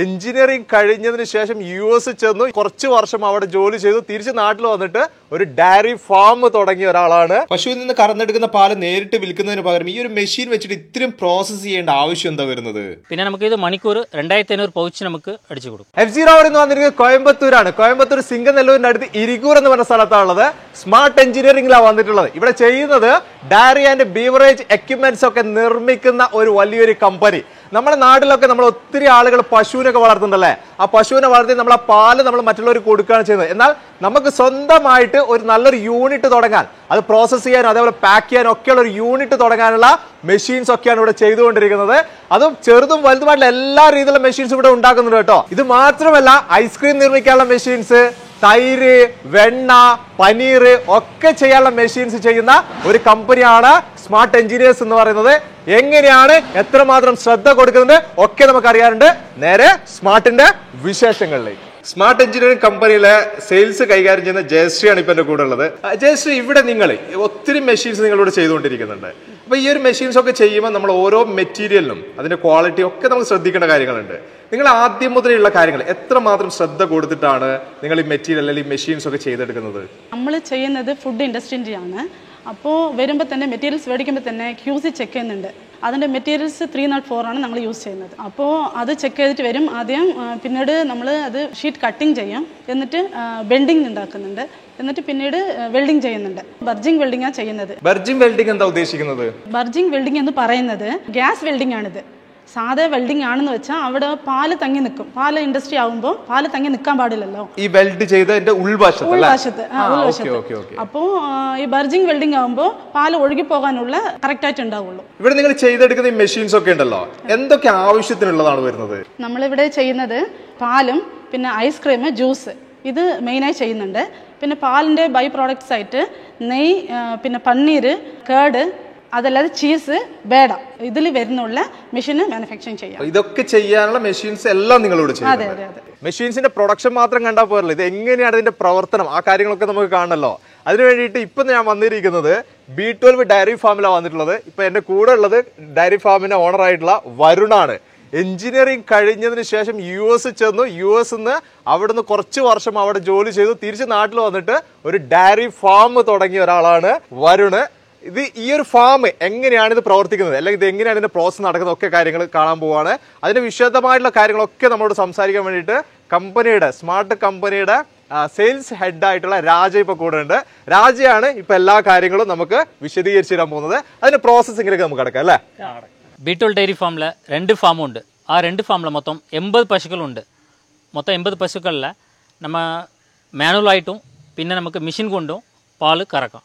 Engineering കഴിഞ്ഞതിന് ശേഷം US ചെന്നു കുറച്ച് വർഷം അവിടെ ജോലി ചെയ്തു തിരിച്ച് നാട്ടിൽ വന്നിട്ട് ഒരു ഡയറി ഫാം തുടങ്ങിയ ഒരാളാണ്. പശുവിൽ നിന്ന് കറന്നെടുക്കുന്ന പാല് നേരിട്ട് വിൽക്കുന്നതിന് പകരം ഈ ഒരു മെഷീൻ വെച്ചിട്ട് ഇത്രയും പ്രോസസ് ചെയ്യേണ്ട ആവശ്യം എന്താ വരുന്നത്? പിന്നെ നമുക്ക് ഇത് മണിക്കൂർ 2500 പൗച്ച് നമുക്ക് അടിച്ചു കൊടുക്കും. FG Rao എന്ന് വന്നിരിക്കുന്നത് കോയമ്പത്തൂരാണ്. കോയമ്പത്തൂർ സിംഗനെല്ലൂരിന്റെ അടുത്ത് ഇരിക്കൂർ എന്ന് പറഞ്ഞ സ്ഥലത്താണുള്ളത്. സ്മാർട്ട് എഞ്ചിനീയറിംഗിലാണ് വന്നിട്ടുള്ളത്. ഇവിടെ ചെയ്യുന്നത് ഡയറി ആൻഡ് ബീവറേജ് എക്യുപ്മെന്റ്സ് ഒക്കെ നിർമ്മിക്കുന്ന ഒരു വലിയൊരു കമ്പനി. നമ്മുടെ നാട്ടിലൊക്കെ നമ്മൾ ഒത്തിരി ആളുകൾ പശുവിനൊക്കെ വളർത്തുന്നുണ്ടല്ലേ? ആ പശുവിനെ വളർത്തി നമ്മൾ ആ പാല് നമ്മൾ മറ്റുള്ളവർക്ക് കൊടുക്കുകയാണ് ചെയ്യുന്നത്. എന്നാൽ നമുക്ക് സ്വന്തമായിട്ട് ഒരു നല്ലൊരു യൂണിറ്റ് തുടങ്ങാൻ, അത് പ്രോസസ് ചെയ്യാനും അതേപോലെ പാക്ക് ചെയ്യാനും ഒക്കെയുള്ള ഒരു യൂണിറ്റ് തുടങ്ങാനുള്ള മെഷീൻസ് ഒക്കെയാണ് ഇവിടെ ചെയ്തുകൊണ്ടിരിക്കുന്നത്. അതും ചെറുതും വലുതുമായിട്ടുള്ള എല്ലാ രീതിയിലുള്ള മെഷീൻസ് ഇവിടെ ഉണ്ടാക്കുന്നുണ്ട് കേട്ടോ. ഇത് മാത്രമല്ല ഐസ്ക്രീം നിർമ്മിക്കാനുള്ള മെഷീൻസ്, തൈര്, വെണ്ണ, പനീർ ഒക്കെ ചെയ്യാനുള്ള മെഷീൻസ് ചെയ്യുന്ന ഒരു കമ്പനിയാണ് സ്മാർട്ട് എഞ്ചിനീയേഴ്സ് എന്ന് പറയുന്നത്. എങ്ങനെയാണ്, എത്രമാത്രം ശ്രദ്ധ കൊടുക്കുന്നത് ഒക്കെ നമുക്ക് അറിയാറുണ്ട്. നേരെ സ്മാർട്ടിന്റെ വിശേഷങ്ങളിലേക്ക്. സ്മാർട്ട് എഞ്ചിനീയറിംഗ് കമ്പനിയിലെ സെയിൽസ് കൈകാര്യം ചെയ്യുന്ന ജയശ്രീയാണ് ഇപ്പൊ എന്റെ കൂടെ ഉള്ളത്. ജയശ്രീ, ഇവിടെ നിങ്ങൾ ഒത്തിരി മെഷീൻസ് നിങ്ങളിവിടെ ചെയ്തുകൊണ്ടിരിക്കുന്നുണ്ട്. അപ്പൊ ഈ ഒരു മെഷീൻസ് ഒക്കെ ചെയ്യുമ്പോൾ നമ്മൾ ഓരോ മെറ്റീരിയലിനും അതിന്റെ ക്വാളിറ്റി ഒക്കെ നമ്മൾ ശ്രദ്ധിക്കേണ്ട കാര്യങ്ങളുണ്ട്. നിങ്ങൾ ആദ്യം മുതലുള്ള കാര്യങ്ങൾ എത്രമാത്രം ശ്രദ്ധ കൊടുത്തിട്ടാണ് നിങ്ങൾ ഈ മെറ്റീരിയൽ അല്ലെങ്കിൽ മെഷീൻസ് ഒക്കെ ചെയ്തെടുക്കുന്നത്? നമ്മൾ ചെയ്യുന്നത് ഫുഡ് ഇൻഡസ്ട്രിയാണ്. അപ്പോൾ വരുമ്പോൾ തന്നെ മെറ്റീരിയൽസ് മേടിക്കുമ്പോൾ തന്നെ QC ചെക്ക് ചെയ്യുന്നുണ്ട്. അതിൻ്റെ മെറ്റീരിയൽസ് 304 ആണ് നമ്മൾ യൂസ് ചെയ്യുന്നത്. അപ്പോൾ അത് ചെക്ക് ചെയ്തിട്ട് വരും ആദ്യം. പിന്നീട് നമ്മൾ അത് ഷീറ്റ് കട്ടിങ് ചെയ്യും, എന്നിട്ട് ബെൻഡിങ് ഉണ്ടാക്കുന്നുണ്ട്, എന്നിട്ട് പിന്നീട് വെൽഡിങ് ചെയ്യുന്നുണ്ട്. ബർജിങ് വെൽഡിംഗാണ് ചെയ്യുന്നത്. ബർജിങ് വെൽഡിംഗ് എന്താ ഉദ്ദേശിക്കുന്നത്? ബർജിങ് വെൽഡിംഗ് എന്ന് പറയുന്നത് ഗ്യാസ് വെൽഡിംഗ് ആണിത്. സാധാ വെൽഡിംഗ് ആണെന്ന് വെച്ചാൽ അവിടെ പാല് തങ്ങി നിൽക്കും. പാല് ഇൻഡസ്ട്രി ആകുമ്പോൾ പാല് തങ്ങി നിൽക്കാൻ പാടില്ലല്ലോ, ഈ വെൽഡ് ചെയ്തതിന്റെ ഉൾവശത്ത്. അപ്പോൾ ഈ ബർജിങ് വെൽഡിംഗ് ആകുമ്പോൾ പാല് ഒഴുകി പോകാനുള്ള കറക്റ്റ് ആയിട്ട് ഉണ്ടാവുള്ളൂ. ഇവിടെ നിങ്ങൾ ചെയ്തെടുക്കുന്ന ഈ മെഷീൻസ് ഒക്കെ ഉണ്ടല്ലോ, എന്തൊക്കെ ആവശ്യത്തിനുള്ളതാണ് വരുന്നത്? നമ്മളിവിടെ ചെയ്യുന്നത് പാലും പിന്നെ ഐസ്ക്രീം, ജ്യൂസ്, ഇത് മെയിനായി ചെയ്യുന്നുണ്ട്. പിന്നെ പാലിന്റെ ബൈ പ്രോഡക്ട്സ് ആയിട്ട് നെയ്യ്, പിന്നെ പന്നീർ, കേട്, അതല്ലാതെ ചീസ്, ബേഡ, ഇതിൽ വരുന്നുള്ള മെഷീന് മാനുഫാക്ചറിങ് ചെയ്യാം. ഇതൊക്കെ ചെയ്യാനുള്ള മെഷീൻസ് എല്ലാം നിങ്ങളിവിടെ ചെയ്യും. അതെ അതെ അതെ. മെഷീൻസിന്റെ പ്രൊഡക്ഷൻ മാത്രം കണ്ടാൽ പോരല്ലോ, ഇത് എങ്ങനെയാണ് ഇതിന്റെ പ്രവർത്തനം, ആ കാര്യങ്ങളൊക്കെ നമുക്ക് കാണണല്ലോ. അതിനു വേണ്ടിയിട്ട് ഇപ്പൊ ഞാൻ വന്നിരിക്കുന്നത് B12 ഡയറി ഫാമിലാണ് വന്നിട്ടുള്ളത്. ഇപ്പൊ എന്റെ കൂടെ ഉള്ളത് ഡയറി ഫാമിന്റെ ഓണർ ആയിട്ടുള്ള വരുണാണ്. എഞ്ചിനീയറിംഗ് കഴിഞ്ഞതിന് ശേഷം US ചെന്നു. US നിന്ന് അവിടുന്ന് കുറച്ച് വർഷം അവിടെ ജോലി ചെയ്തു തിരിച്ച് നാട്ടിൽ വന്നിട്ട് ഒരു ഡയറി ഫാം തുടങ്ങിയ ഒരാളാണ് വരുണ്. ഇത് ഈ ഒരു ഫാം എങ്ങനെയാണ് ഇത് പ്രവർത്തിക്കുന്നത്, അല്ലെങ്കിൽ ഇത് എങ്ങനെയാണ് ഇതിന്റെ പ്രോസസ് നടക്കുന്നത്, ഒക്കെ കാര്യങ്ങൾ കാണാൻ പോവാണ്. അതിന്റെ വിശദമായിട്ടുള്ള കാര്യങ്ങളൊക്കെ നമ്മളോട് സംസാരിക്കാൻ വേണ്ടിയിട്ട് കമ്പനിയുടെ സ്മാർട്ട് കമ്പനിയുടെ സെയിൽസ് ഹെഡ് ആയിട്ടുള്ള രാജ ഇപ്പൊ കൂടെ ഉണ്ട്. രാജയാണ് ഇപ്പൊ എല്ലാ കാര്യങ്ങളും നമുക്ക് വിശദീകരിച്ചു തരാൻ പോകുന്നത്. അതിന്റെ പ്രോസസ്സിംഗിലേക്ക് നമുക്ക് കിടക്കാം അല്ലേ? B12 ഡയറി ഫാമിൽ 2 ഫാമുണ്ട്. ആ 2 ഫാമിൽ മൊത്തം 80 പശുക്കളുണ്ട്. മൊത്തം 80 പശുക്കളിൽ നമ്മ മാനുവലായിട്ടും പിന്നെ നമുക്ക് മെഷീൻ കൊണ്ടും പാല് കറക്കാം.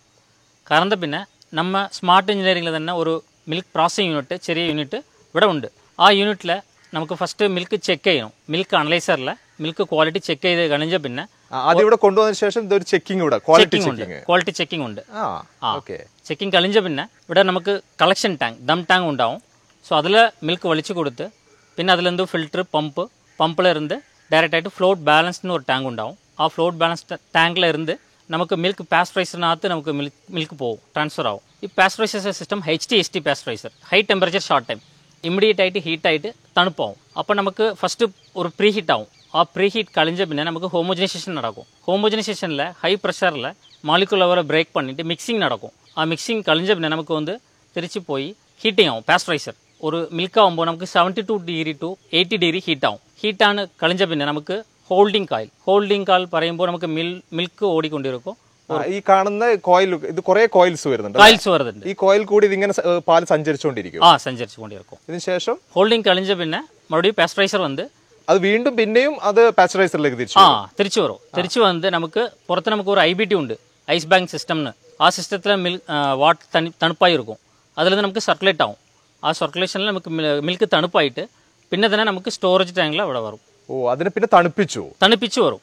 കറന്ന പിന്നെ நம்ம സ്മാർട്ട് എഞ്ചിനീയറിംഗിൽ തന്നെ ഒരു മിൽക്ക് പ്രോസസ്സിംഗ് യൂണിറ്റ്, ചെറിയ യൂണിറ്റ് ഇവിടെ ഉണ്ട്. ആ യൂണിറ്റിൽ നമുക്ക് ഫസ്റ്റ് മിൽക്ക് ചെക്ക് ചെയ്യണം. മിൽക്ക് അനലൈസറിൽ മിൽക്ക് ക്വാളിറ്റി ചെക്ക് ചെയ്ത് കഴിഞ്ഞ പിന്നെ ആദ്യം ഇവിടെ കൊണ്ടുവന്നതിന് ശേഷം ഇതൊരു ചെക്കിംഗ് ഉണ്ട്, ക്വാളിറ്റി ചെക്കിംഗ് ഉണ്ട്. ചെക്കിംഗ് കഴിഞ്ഞ പിന്നെ ഇവിടെ നമുക്ക് കളക്ഷൻ ടാങ്ക്, ദം ടാങ്ക് ഉണ്ടാവും. സോ അതിൽ മിൽക്ക് വലിച്ചു കൊടുത്ത് പിന്നെ അതിലെന്തോ ഫിൽറ്റർ, പമ്പിൽ ഇருந்து ഡയറക്റ്റായിട്ട് ഫ്ലോട്ട് ബാലൻസ്ന്ന് ഒരു ടാങ്ക് ഉണ്ടാവും. ആ ഫ്ലോട്ട് ബാലൻസ് ടാങ്കിൽ ഇருந்து നമുക്ക് മിൽക്ക് പാസ്ചറൈസറിനകത്ത് നമുക്ക് മിൽക്ക് പോകും, ട്രാൻസ്ഫർ ആവും. ഈ pasteuriser system HTST pasteuriser, high temperature short time, immediate ആയിട്ട് ഹീറ്റായിട്ട് തണുപ്പാവും. അപ്പോൾ നമുക്ക് ഫസ്റ്റ് ഒരു പ്രീ ഹീറ്റ് ആവും. ആ പ്രീ ഹീറ്റ് കഴിഞ്ഞ പിന്നെ നമുക്ക് ഹോമോജനൈസേഷൻ നടക്കും. ഹോമോജനൈസേഷനിൽ ഹൈ പ്രഷറിൽ മാലിക്കുലർ അവരെ ബ്രേക്ക് பண்ணிட்டு മിക്സിങ് നടക്കും. ആ മിക്സിങ് കഴിഞ്ഞ പിന്നെ നമുക്ക് வந்து തിരിച്ച് പോയി ഹീറ്റിംഗ് ആവും. പാസ്ചറൈസർ ഒരു മിൽക്ക് ആകുമ്പോൾ നമുക്ക് 72 ഡിഗ്രി ടു 80 ഡിഗ്രി ഹീറ്റ് ആവും. ഹീറ്റാണ് കഴിഞ്ഞ പിന്നെ നമുക്ക് ഹോൾഡിംഗ് കായിൽ പറയുമ്പോൾ നമുക്ക് മിൽക്ക് ഓടിക്കൊണ്ടിരിക്കും. ഈ കാണുന്ന കോയിൽ, ഇത് കുറെ കോയിൽസ് വരുന്നുണ്ട്. ഈ കോയിൽ കൂടി ഇതിങ്ങനെ പാല് സഞ്ചരിച്ചുകൊണ്ടിരിക്കും. സഞ്ചരിച്ചുകൊണ്ടിരിക്കും. ഇതിനുശേഷം ഹോൾഡിംഗ് കഴിഞ്ഞ പിന്നെ മറുപടിയും പാസ്ചറൈസർ വന്ന് അത് വീണ്ടും പിന്നെയും അത് പാസ്ചറൈസറിലേക്ക് തിരിച്ചു വരും. തിരിച്ചു വന്ന് നമുക്ക് പുറത്ത് നമുക്ക് ഒരു IBT ഉണ്ട്, ഐസ് ബാങ്ക് സിസ്റ്റംന്ന്. ആ സിസ്റ്റത്തിൽ വാട്ടർ തണുപ്പായി இருக்கும். അതിൽ നിന്ന് നമുക്ക് സർക്കുലേറ്റ് ആവും. ആ സർക്കുലേഷനിൽ നമുക്ക് മിൽക്ക് തണുപ്പായിട്ട് പിന്നെ തന്നെ നമുക്ക് സ്റ്റോറേജ് ടാങ്കിൽ അവിടെ വരും. അതിനെ പിന്നെ തണുപ്പിച്ചു വരും.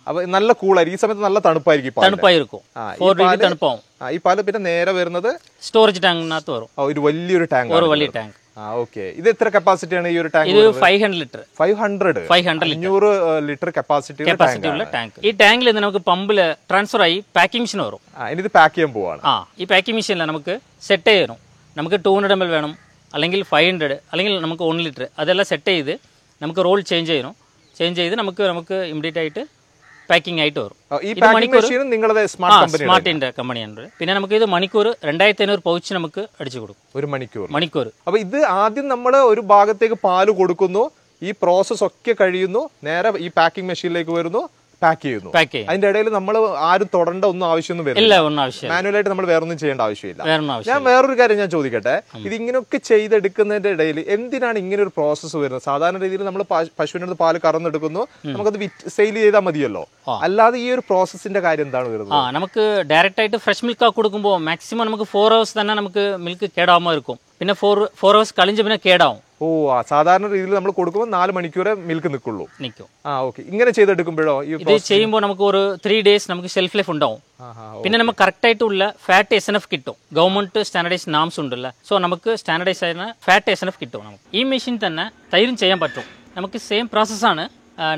അപ്പൊ നല്ല കൂളായിരിക്കും. ഈ സമയത്ത് നല്ല തണുപ്പായിരിക്കും. 4 ഡിഗ്രി തണുപ്പാവും. ഈ പാല് പിന്നെ നേരെ വരുന്നത് സ്റ്റോറേജ് ടാങ്കിനകത്ത് വരും. ഒരു വലിയൊരു ടാങ്ക്. ഇത് എത്ര കപ്പാസിറ്റിയാണ് ഈ ഒരു ടാങ്ക്? ഇത് 500 ലിറ്റർ. 500 ലിറ്റർ കപ്പാസിറ്റി ഉള്ള ടാങ്ക്. ഈ ടാങ്കിൽ നിന്ന് നമുക്ക് പമ്പിൽ ട്രാൻസ്ഫർ ആയി പാക്കിംഗ് മെഷീൻ വരും. ഇത് പാക്ക് ചെയ്യാൻ പോവാണ്. ഈ പാക്കിംഗ് മെഷീനിൽ നമുക്ക് സെറ്റ് ചെയ്യണം. നമുക്ക് 200 ml വേണം, അല്ലെങ്കിൽ 500, അല്ലെങ്കിൽ നമുക്ക് 1 ലിറ്റർ, അതെല്ലാം സെറ്റ് ചെയ്ത് നമുക്ക് റോൾ ചേഞ്ച് ചെയ്ത് നമുക്ക് ഇമ്മീഡിയറ്റ് ആയിട്ട് പാക്കിംഗ് ആയിട്ട് വരും. ഈ പാക്കിംഗ് മെഷീൻ നിങ്ങളുടെ സ്മാർട്ടിന്റെ കമ്പനിയാണ്. പിന്നെ നമുക്ക് ഇത് മണിക്കൂർ 2500 പൗച്ച് നമുക്ക് അടിച്ചു കൊടുക്കും. ഒരു മണിക്കൂർ. അപ്പൊ ഇത് ആദ്യം നമ്മൾ ഒരു ഭാഗത്തേക്ക് പാല് കൊടുക്കുന്നു, ഈ പ്രോസസ് ഒക്കെ കഴിയുന്നു, നേരെ ഈ പാക്കിംഗ് മെഷീനിലേക്ക് വരുന്നു, പാക്ക് ചെയ്യുന്നു. അതിന്റെ ഇടയിൽ നമ്മൾ ആരും തൊടേണ്ട ഒന്നും ആവശ്യമൊന്നും വരില്ല. മാനുവലായിട്ട് നമ്മൾ വേറൊന്നും ചെയ്യേണ്ട ആവശ്യമില്ല. ഞാൻ വേറൊരു കാര്യം ഞാൻ ചോദിക്കട്ടെ, ഇത് ഇങ്ങനെയൊക്കെ ചെയ്തെടുക്കുന്നതിന്റെ ഇടയിൽ എന്തിനാണ് ഇങ്ങനെ ഒരു പ്രോസസ്സ് വരുന്നത്? സാധാരണ രീതിയിൽ നമ്മൾ പശുവിന്റെ അടുത്ത് പാല് കറന്നെടുക്കുന്നു, നമുക്കത് സെയിൽ ചെയ്താൽ മതിയല്ലോ. അല്ലാതെ ഈ ഒരു പ്രോസസ്സിന്റെ കാര്യം എന്താണ് വരുന്നത്? നമുക്ക് ഡയറക്റ്റ് ആയിട്ട് ഫ്രഷ് മിൽക്ക് കൊടുക്കുമ്പോൾ മാക്സിമം നമുക്ക് 4 hours തന്നെ നമുക്ക് മിൽക്ക് കേടാവുമ്പോൾ இருக்கும். പിന്നെ 4 hours കഴിഞ്ഞ് പിന്നെ കേടാവും. സാധാരണ രീതിയിൽ നമ്മൾ കൊടുക്കുമ്പോൾ 4 മണിക്കൂറേ മിൽക്ക് നിൽക്കും. ഓക്കെ. ഇങ്ങനെ ചെയ്തെടുക്കുമ്പോഴോ ഇത് ചെയ്യുമ്പോൾ നമുക്ക് ഒരു 3 days നമുക്ക് ഷെൽഫ് ലൈഫ് ഉണ്ടാവും. പിന്നെ നമുക്ക് കറക്റ്റ് ആയിട്ടുള്ള ഫാറ്റ് SNF കിട്ടും. ഗവൺമെന്റ് സ്റ്റാൻഡർഡൈസ് നാംസ് ഉണ്ടല്ലോ, സോ നമുക്ക് സ്റ്റാൻഡർഡൈസ് ആയിരുന്ന ഫാറ്റ് SNF കിട്ടും. നമുക്ക് ഈ മെഷീൻ തന്നെ തൈരും ചെയ്യാൻ പറ്റും. നമുക്ക് സെയിം പ്രോസസ്സാണ്.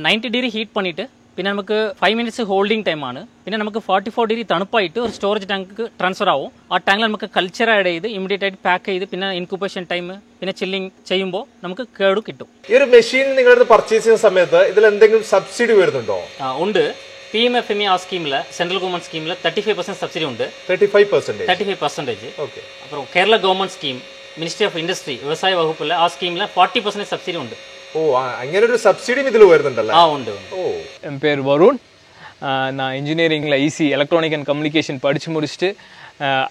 90 degree ഹീറ്റ് പണിയിട്ട് പിന്നെ നമുക്ക് 5 minutes ഹോൾഡിംഗ് ടൈമാണ്. പിന്നെ നമുക്ക് 44 degree തണുപ്പായിട്ട് ഒരു സ്റ്റോറേജ് ടാങ്ക് ട്രാൻസ്ഫർ ആവും. ആ ടാങ്കിൽ നമുക്ക് കൾച്ചർ ആഡ് ചെയ്ത് ഇമ്മീഡിയറ്റ് ആയിട്ട് പാക്ക് ചെയ്ത് പിന്നെ ഇൻക്യുബേഷൻ ടൈം പിന്നെ ചില്ലിങ് ചെയ്യുമ്പോൾ നമുക്ക് കേട് കിട്ടും. ഈ ഒരു മെഷീൻ നിങ്ങളുടെ പർച്ചേസ് ചെയ്യുന്ന സമയത്ത് ഇതിൽ എന്തെങ്കിലും സബ്സിഡി വരുന്നുണ്ടോ? ഉണ്ട്. PMFME ആ സ്കീമില്, സെൻട്രൽ ഗവൺമെന്റ് സ്കീമില് 35% സബ്സിഡി ഉണ്ട്. 35%. അப்புறம் Kerala government scheme, ministry of industry, വ്യവസായ വകുപ്പില് ആ സ്കീമില് 40% സബ്സിഡി ഉണ്ട്. അങ്ങനെ ഒരു സബ്സിഡിയും ഇതിൽ വരുന്നുണ്ടല്ലോ. ഉണ്ട്. என் பேர் வருண். நான் இன்ஜினியரிங்கில் EC எலக்ட்ரானிக் அண்ட் கம்யூனிகேஷன் படித்து முடிச்சுட்டு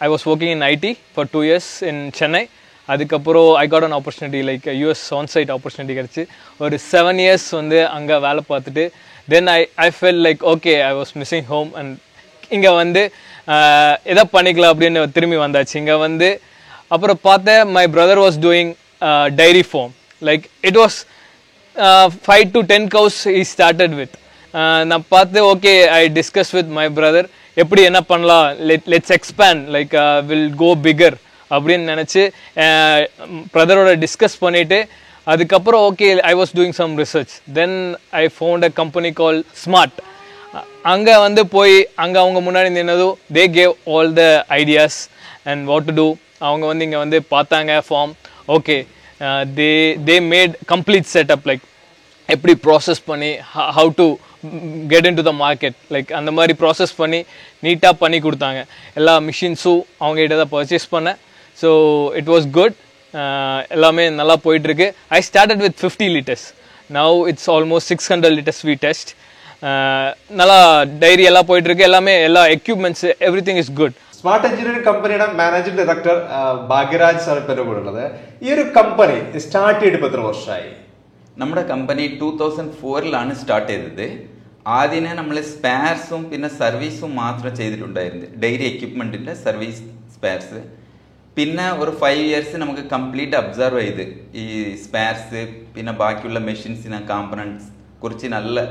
I was working in IT for 2 years in Chennai. அதுக்கப்புறம் I got an opportunity like US onsite opportunity கிடச்சி ஒரு 7 years வந்து அங்கே வேலை பார்த்துட்டு then I felt like okay I was missing home and இங்கே வந்து எதை பண்ணிக்கலாம் அப்படின்னு திரும்பி வந்தாச்சு. இங்கே வந்து அப்புறம் பார்த்தேன் my brother was doing dairy farm. Like it was 5 to 10 cows he started with. நான் பார்த்து okay I discuss with my brother எப்படி என்ன பண்ணலாம், let's expand like will go bigger அப்படின்னு நினச்சி பிரதரோட டிஸ்கஸ் பண்ணிவிட்டு அதுக்கப்புறம் okay I was doing some research. Then I found a company call smart. அங்கே வந்து போய் அங்கே அவங்க முன்னாடி நின்னதும் they gave all the ideas and what to do. அவங்க வந்து இங்கே வந்து பார்த்தாங்க farm. Okay they made complete setup like எப்படி ப்ராசஸ் பண்ணி how to get into the market like அந்த மாதிரி ப்ராசஸ் பண்ணி நீட்டாக பண்ணி கொடுத்தாங்க. எல்லா மிஷின்ஸும் அவங்ககிட்ட தான் பர்ச்சேஸ் பண்ணேன். So it was good. எல்லாமே நல்லா போயிட்டுருக்கு. I started with 50 liters. Now it's almost 600 liters we test. நல்லா டைரி எல்லாம் போயிட்டுருக்கு. எல்லாமே எல்லா equipments everything is good. Smart engineering കമ്പനിയുടെ മാനേജിംഗ് ഡയറക്ടർ ഭാഗ്യരാജ് സാർ ഇപ്പോൾ ഉള്ളത്. ഈ ഒരു കമ്പനി സ്റ്റാർട്ട് ചെയ്തിട്ട് എത്ര വർഷമായി? നമ്മുടെ കമ്പനി 2004 സ്റ്റാർട്ട് ചെയ്തത്. ആദ്യമേ നമ്മൾ സ്പെയർസും പിന്നെ സർവീസും മാത്രം ചെയ്തിട്ടുണ്ടായിരുന്നു, ഡെയിലി എക്യുപ്മെന്റിന്റെ സർവീസ് സ്പെയർസ്. പിന്നെ ഒരു 5 years നമുക്ക് കംപ്ലീറ്റ് അബ്സർവ് ചെയ്ത് ഈ സ്പെയർസ് പിന്നെ ബാക്കിയുള്ള മെഷീൻസിന് കോമ്പണൻസ് കുറിച്ച് നല്ല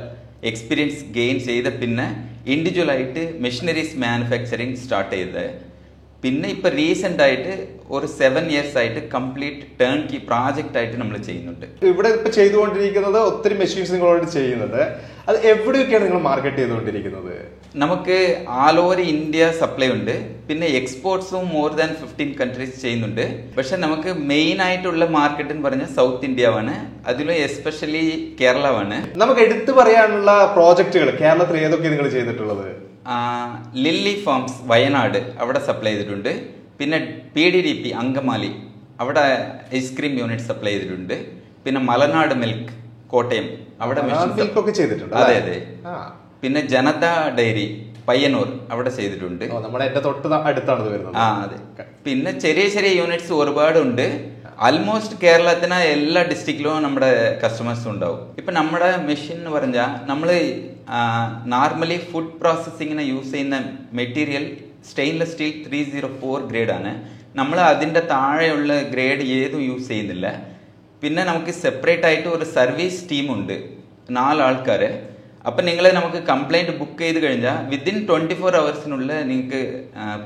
എക്സ്പീരിയൻസ് ഗെയിൻ ചെയ്ത പിന്നെ ഇൻഡിവിജ്വൽ ആയിട്ട് മെഷീനറീസ് മാനുഫാക്ചറിങ് സ്റ്റാർട്ട് ചെയ്തത്. പിന്നെ ഇപ്പം റീസെൻ്റ് ആയിട്ട് ഒരു 7 years ആയിട്ട് കംപ്ലീറ്റ് ടേൺ കീ പ്രോജക്റ്റ് ആയിട്ട് നമ്മൾ ചെയ്യുന്നുണ്ട്. ഇവിടെ ഇപ്പം ചെയ്തുകൊണ്ടിരിക്കുന്നത് ഒത്തിരി മെഷീൻസ് നിങ്ങളോട് ചെയ്യുന്നത്, അത് എവിടെയൊക്കെയാണ് നിങ്ങൾ മാർക്കറ്റ് ചെയ്തുകൊണ്ടിരിക്കുന്നത്? നമുക്ക് ആൾ ഓവർ ഇന്ത്യ സപ്ലൈ ഉണ്ട്. പിന്നെ എക്സ്പോർട്സും മോർ ദാൻ 15 countries ചെയ്യുന്നുണ്ട്. പക്ഷെ നമുക്ക് മെയിൻ ആയിട്ടുള്ള മാർക്കറ്റ് എന്ന് പറഞ്ഞാൽ സൗത്ത് ഇന്ത്യ ആണ്, അതിലും എസ്പെഷ്യലി കേരളമാണ്. നമുക്ക് എടുത്തു പറയാനുള്ള പ്രോജക്റ്റുകൾ കേരളത്തിൽ ഏതൊക്കെ നിങ്ങൾ ചെയ്തിട്ടുള്ളത്? ലില്ലി ഫാംസ് വയനാട് അവിടെ സപ്ലൈ ചെയ്തിട്ടുണ്ട്. പിന്നെ PDDP അങ്കമാലി അവിടെ ഐസ്ക്രീം യൂണിറ്റ് സപ്ലൈ ചെയ്തിട്ടുണ്ട്. പിന്നെ മലനാട് മിൽക്ക് കോട്ടയം അവിടെ മിൽക്കൊക്കെ ചെയ്തിട്ടുണ്ട്. അതെ അതെ. പിന്നെ ജനത ഡയറി പയ്യന്നൂർ അവിടെ ചെയ്തിട്ടുണ്ട്. നമ്മുടെ തൊട്ട് അടുത്താണ് വരുന്നത്. അതെ. പിന്നെ ചെറിയ ചെറിയ യൂണിറ്റ്സ് ഒരുപാടുണ്ട്. ആൽമോസ്റ്റ് കേരളത്തിന് എല്ലാ ഡിസ്ട്രിക്റ്റിലും നമ്മുടെ കസ്റ്റമേഴ്സ് ഉണ്ടാവും. ഇപ്പം നമ്മുടെ മെഷീൻ എന്ന് പറഞ്ഞാൽ നമ്മൾ നോർമലി ഫുഡ് പ്രോസസ്സിങ്ങിന് യൂസ് ചെയ്യുന്ന മെറ്റീരിയൽ സ്റ്റെയിൻലെസ് സ്റ്റീൽ 304 ഗ്രേഡാണ്. നമ്മൾ അതിൻ്റെ താഴെയുള്ള ഗ്രേഡ് ഏതും യൂസ് ചെയ്യുന്നില്ല. പിന്നെ നമുക്ക് സെപ്പറേറ്റ് ആയിട്ട് ഒരു സർവീസ് ടീമുണ്ട്, 4 ആൾക്കാർ. അപ്പം നിങ്ങൾ നമുക്ക് കംപ്ലൈൻറ്റ് ബുക്ക് ചെയ്ത് കഴിഞ്ഞാൽ വിത്തിൻ 24 hours നിങ്ങൾക്ക്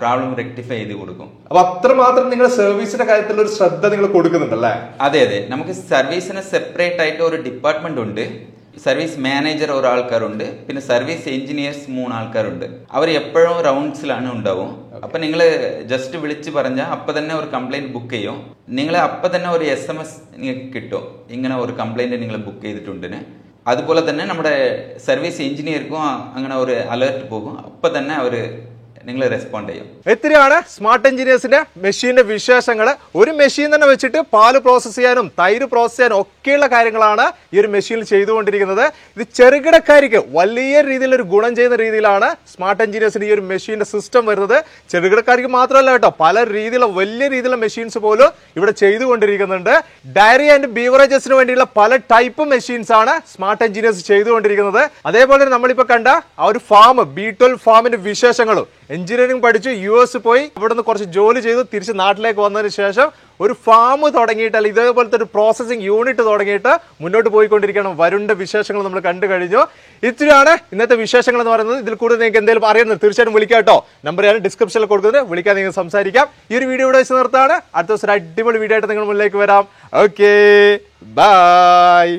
പ്രോബ്ലം റെക്ടിഫൈ ചെയ്ത് കൊടുക്കും. അപ്പൊ അത്രമാത്രം നിങ്ങൾ സർവീസിന്റെ കാര്യത്തിൽ ഒരു ശ്രദ്ധ നിങ്ങൾ കൊടുക്കുന്നുണ്ടല്ലേ? അതെ അതെ. നമുക്ക് സർവീസിന് സെപ്പറേറ്റ് ആയിട്ട് ഒരു ഡിപ്പാർട്ട്മെന്റ് ഉണ്ട്. സർവീസ് മാനേജർ ഒരാൾക്കാരുണ്ട്, പിന്നെ സർവീസ് എഞ്ചിനീയേഴ്സ് 3 ആൾക്കാരുണ്ട്. അവർ എപ്പോഴും റൗണ്ട്സിലാണ് ഉണ്ടാവും. അപ്പം നിങ്ങൾ ജസ്റ്റ് വിളിച്ച് പറഞ്ഞാൽ അപ്പം തന്നെ ഒരു കംപ്ലൈൻറ്റ് ബുക്ക് ചെയ്യും. നിങ്ങൾ അപ്പം തന്നെ ഒരു SMS നിങ്ങൾക്ക് കിട്ടും, ഇങ്ങനെ ഒരു കംപ്ലൈൻറ്റ് നിങ്ങൾ ബുക്ക് ചെയ്തിട്ടുണ്ടെന്ന്. അതുപോലെ തന്നെ നമ്മുടെ സർവീസ് എഞ്ചിനീയർക്കും അങ്ങനെ ഒരു അലേർട്ട് പോകും. അപ്പം തന്നെ അവർ നിങ്ങൾ റെസ്പോണ്ട് ചെയ്യും. എത്രയാണ് സ്മാർട്ട് എഞ്ചിനീയേഴ്സിന്റെ മെഷീന്റെ വിശേഷങ്ങൾ. ഒരു മെഷീൻ തന്നെ വെച്ചിട്ട് പാല് പ്രോസസ് ചെയ്യാനും തൈര് പ്രോസസ് ചെയ്യാനും ഒക്കെയുള്ള കാര്യങ്ങളാണ് ഈ ഒരു മെഷീനിൽ ചെയ്തുകൊണ്ടിരിക്കുന്നത്. ഇത് ചെറുകിടക്കാർക്ക് വലിയ രീതിയിൽ ഒരു ഗുണം ചെയ്യുന്ന രീതിയിലാണ് സ്മാർട്ട് എഞ്ചിനീയേഴ്സിന്റെ ഈ ഒരു മെഷീന്റെ സിസ്റ്റം വരുന്നത്. ചെറുകിടക്കാർക്ക് മാത്രമല്ല കേട്ടോ, പല രീതിയിലുള്ള വലിയ രീതിയിലുള്ള മെഷീൻസ് പോലും ഇവിടെ ചെയ്തുകൊണ്ടിരിക്കുന്നുണ്ട്. ഡയറി ആൻഡ് ബീവറേജസിന് വേണ്ടിയുള്ള പല ടൈപ്പ് മെഷീൻസ് ആണ് സ്മാർട്ട് എഞ്ചിനീയേഴ്സ് ചെയ്തുകൊണ്ടിരിക്കുന്നത്. അതേപോലെ നമ്മളിപ്പോ കണ്ട ആ ഒരു ഫാം, B12 ഫാമിന്റെ വിശേഷങ്ങളും. എഞ്ചിനീയറിംഗ് പഠിച്ചു US പോയി അവിടെ നിന്ന് കുറച്ച് ജോലി ചെയ്തു തിരിച്ച് നാട്ടിലേക്ക് വന്നതിന് ശേഷം ഒരു ഫാം തുടങ്ങിയിട്ട് അല്ലെങ്കിൽ ഇതേപോലത്തെ ഒരു പ്രോസസിംഗ് യൂണിറ്റ് തുടങ്ങിയിട്ട് മുന്നോട്ട് പോയിക്കൊണ്ടിരിക്കണം. വരുണ്ട വിശേഷങ്ങൾ നമ്മൾ കണ്ടു കഴിഞ്ഞു. ഇത്രയാണ് ഇന്നത്തെ വിശേഷങ്ങൾ എന്ന് പറയുന്നത്. ഇതിൽ കൂടുതൽ നിങ്ങൾക്ക് എന്തെങ്കിലും അറിയുന്നത് തീർച്ചയായിട്ടും വിളിക്കാം കേട്ടോ. നമ്പർ ഞാൻ ഡിസ്ക്രിപ്ഷനിൽ കൊടുക്കുന്നത്, വിളിക്കാൻ നിങ്ങൾക്ക് സംസാരിക്കാം. ഈ ഒരു വീഡിയോ ഇവിടെ വെച്ച് നിർത്താണ്. അടുത്ത ദിവസം ഒരു അടിപൊളി വീഡിയോ ആയിട്ട് നിങ്ങൾ മുന്നിലേക്ക് വരാം. Okay, by.